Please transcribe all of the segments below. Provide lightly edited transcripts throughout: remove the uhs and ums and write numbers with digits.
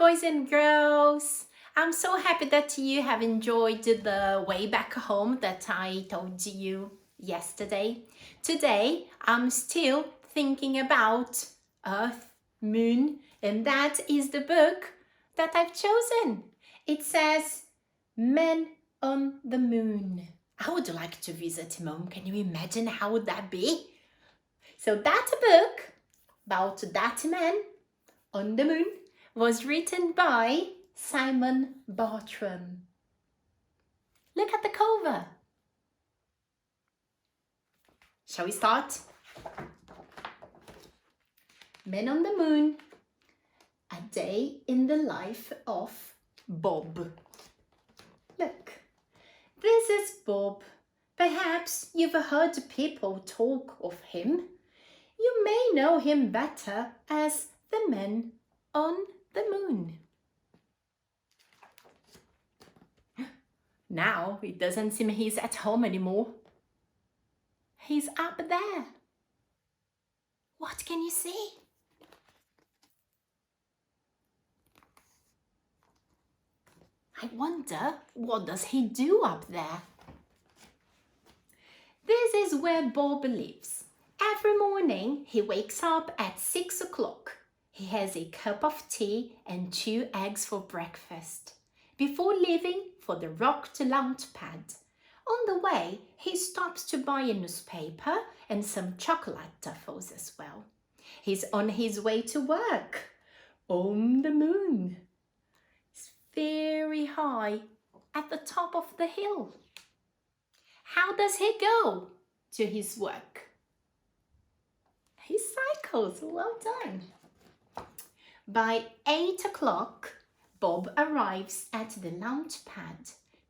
boys and girls. I'm so happy that you have enjoyed the way back home that I told you yesterday. Today, I'm still thinking about Earth, Moon, and that is the book that I've chosen. It says Men on the Moon. I would like to visit Moon. Can you imagine how would that be? So that book about that man on the moon was written by Simon Bartram. Look at the cover. Shall we start? Men on the Moon, a day in the life of Bob. Look, this is Bob. Perhaps you've heard people talk of him. You may know him better as the Man on the Moon. Now it doesn't seem he's at home anymore. He's up there. What can you see? I wonder, what does he do up there? This is where Bob lives. Every morning he wakes up at 6 o'clock. He has a cup of tea and 2 eggs for breakfast before leaving for the rocked launch pad. On the way, he stops to buy a newspaper and some chocolate truffles as well. He's on his way to work on the moon. It's very high at the top of the hill. How does he go to his work? He cycles. Well done. By 8 o'clock, Bob arrives at the launch pad,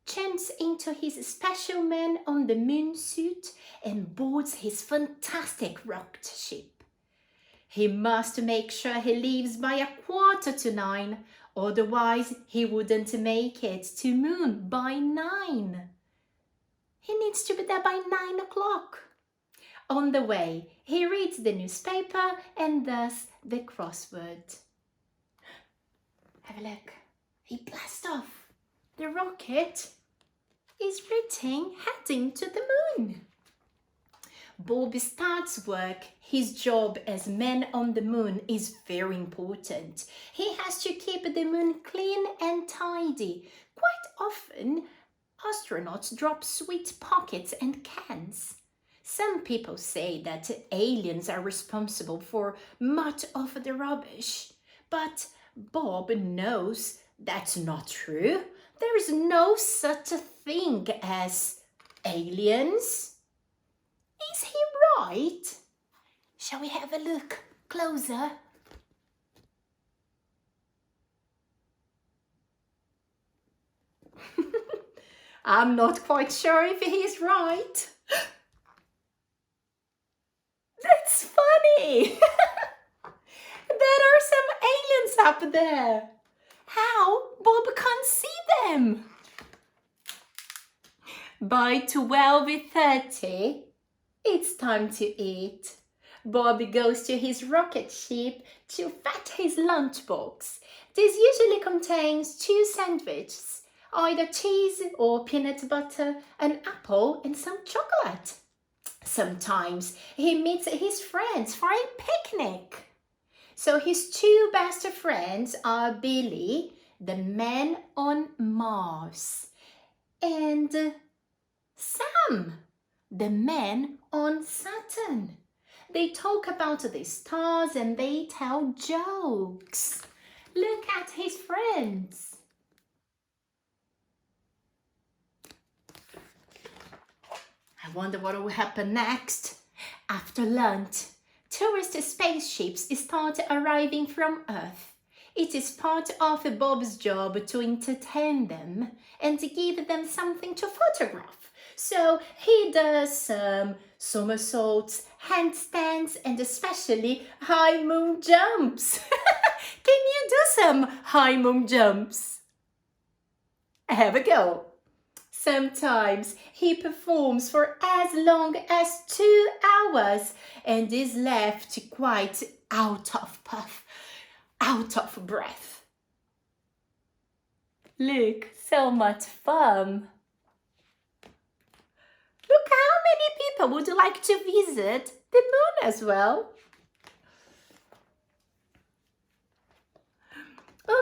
changes into his special Man on the Moon suit and boards his fantastic rocket ship. He must make sure he leaves by 8:45, otherwise he wouldn't make it to Moon by 9. He needs to be there by 9 o'clock. On the way, he reads the newspaper and does the crossword. Have a look. He blasts off. The rocket is heading to the moon. Bob starts work. His job as Man on the Moon is very important. He has to keep the moon clean and tidy. Quite often, astronauts drop sweet pockets and cans. Some people say that aliens are responsible for much of the rubbish, but Bob knows that's not true. There is no such a thing as aliens. Is he right? Shall we have a look closer? I'm not quite sure if he's right. That's funny! There are some aliens up there. How Bob can't see them? By 12:30, it's time to eat. Bob goes to his rocket ship to fetch his lunchbox. This usually contains 2 sandwiches, either cheese or peanut butter, an apple and some chocolate. Sometimes he meets his friends for a picnic. So his 2 best friends are Billy, the Man on Mars, and Sam, the Man on Saturn. They talk about the stars and they tell jokes. Look at his friends. I wonder what will happen next. After lunch, tourist spaceships start arriving from Earth. It is part of Bob's job to entertain them and to give them something to photograph. So he does some somersaults, handstands, and especially high moon jumps. Can you do some high moon jumps? Have a go. Sometimes he performs for as long as 2 hours and is left quite out of breath. Look, so much fun. Look how many people would like to visit the moon as well.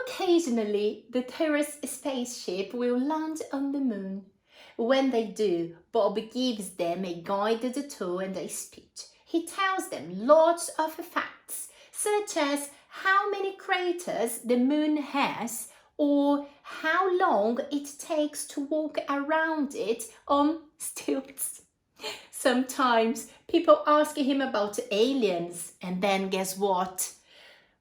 Occasionally, the tourist spaceship will land on the moon. When they do, Bob gives them a guided tour and a speech. He tells them lots of facts, such as how many craters the moon has or how long it takes to walk around it on stilts. Sometimes people ask him about aliens, and then guess what?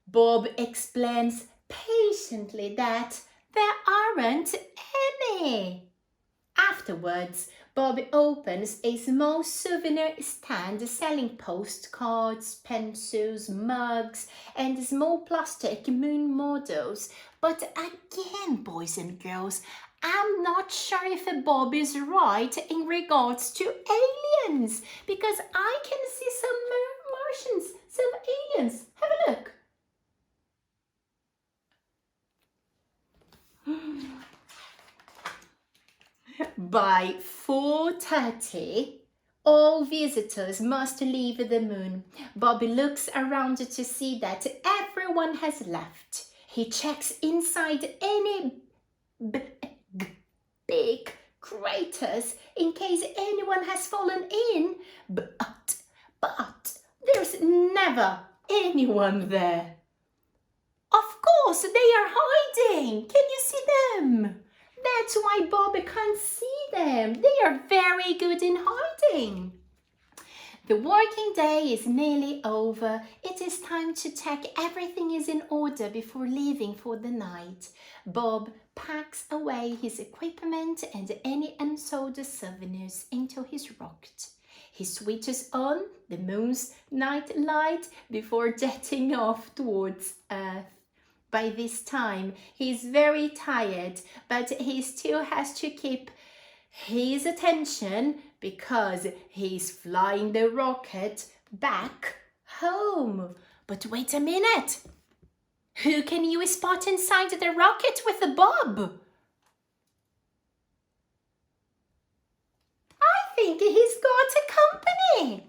Bob explains patiently that there aren't any. Afterwards, Bob opens a small souvenir stand selling postcards, pencils, mugs, and small plastic moon models. But again, boys and girls, I'm not sure if Bob is right in regards to aliens, because I can see some Martians, some aliens. Have a look. By 4:30, all visitors must leave the moon. Bob looks around to see that everyone has left. He checks inside any big craters in case anyone has fallen in. But there's never anyone there. Of course, they are hiding. Can you see them? That's why Bob can't see them. They are very good in hiding. The working day is nearly over. It is time to check everything is in order before leaving for the night. Bob packs away his equipment and any unsold souvenirs into his rocket. He switches on the moon's night light before jetting off towards Earth. By this time, he is very tired, but he still has to keep his attention because he's flying the rocket back home. But wait a minute. Who can you spot inside the rocket with Bob? I think he's got a company.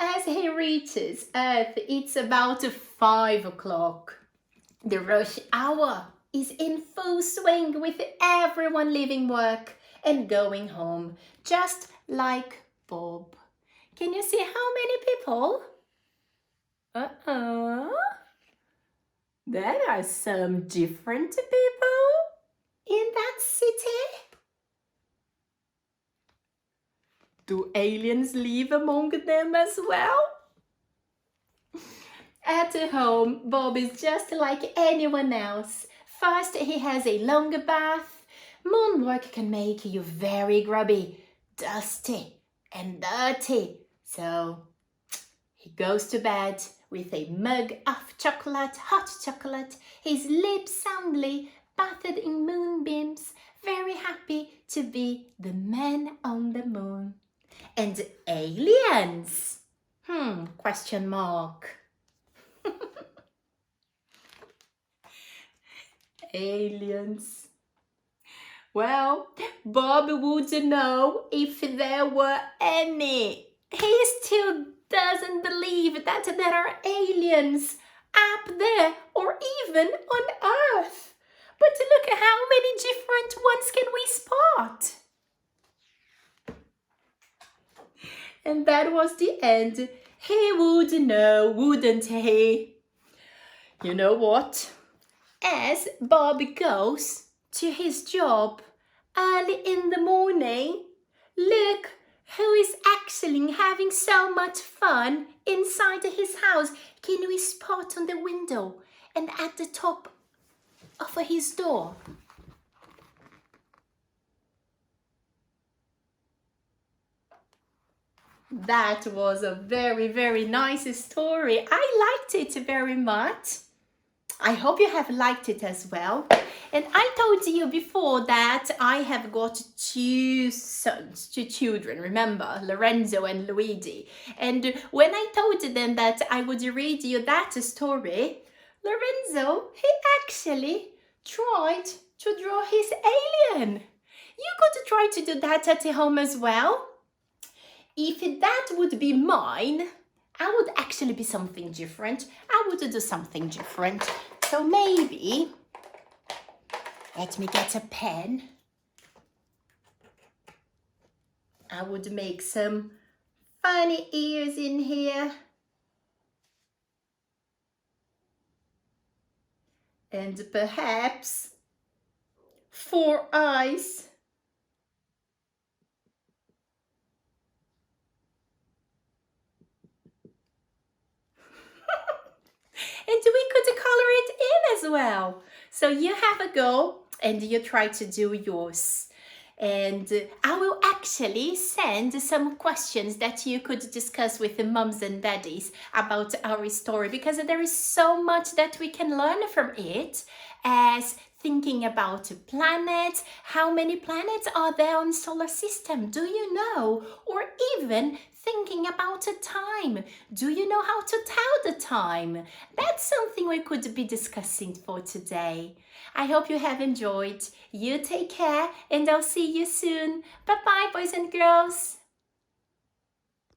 As he reaches Earth, it's about 5 o'clock. The rush hour is in full swing with everyone leaving work and going home, just like Bob. Can you see how many people? There are some different people in that city. Do aliens live among them as well? At home, Bob is just like anyone else. First, he has a longer bath. Moon work can make you very grubby, dusty, and dirty. So he goes to bed with a mug of chocolate, hot chocolate, his lips soundly bathed in moonbeams, very happy to be the man on the moon. And aliens? Question mark. Aliens. Well, Bob wouldn't know if there were any. He still doesn't believe that there are aliens up there or even on Earth. But look at how many different ones can we spot. And that was the end. He would know, wouldn't he? You know what? As Bob goes to his job early in the morning, look who is actually having so much fun inside his house. Can we spot on the window and at the top of his door? That was a very, very nice story. I liked it very much. I hope you have liked it as well. And I told you before that I have got two children, remember, Lorenzo and Luigi. And when I told them that I would read you that story, Lorenzo, he actually tried to draw his alien. You could try to do that at home as well. If that would be mine, I would actually be something different. I would do something different. So maybe, let me get a pen. I would make some funny ears in here. And perhaps 4 eyes. And we could color it in as well. So you have a go and you try to do yours. And I will actually send some questions that you could discuss with the mums and daddies about our story, because there is so much that we can learn from it, as thinking about planets. How many planets are there on the solar system? Do you know? Or even thinking about a time. Do you know how to tell the time? That's something we could be discussing for today. I hope you have enjoyed. You take care and I'll see you soon. Bye-bye, boys and girls.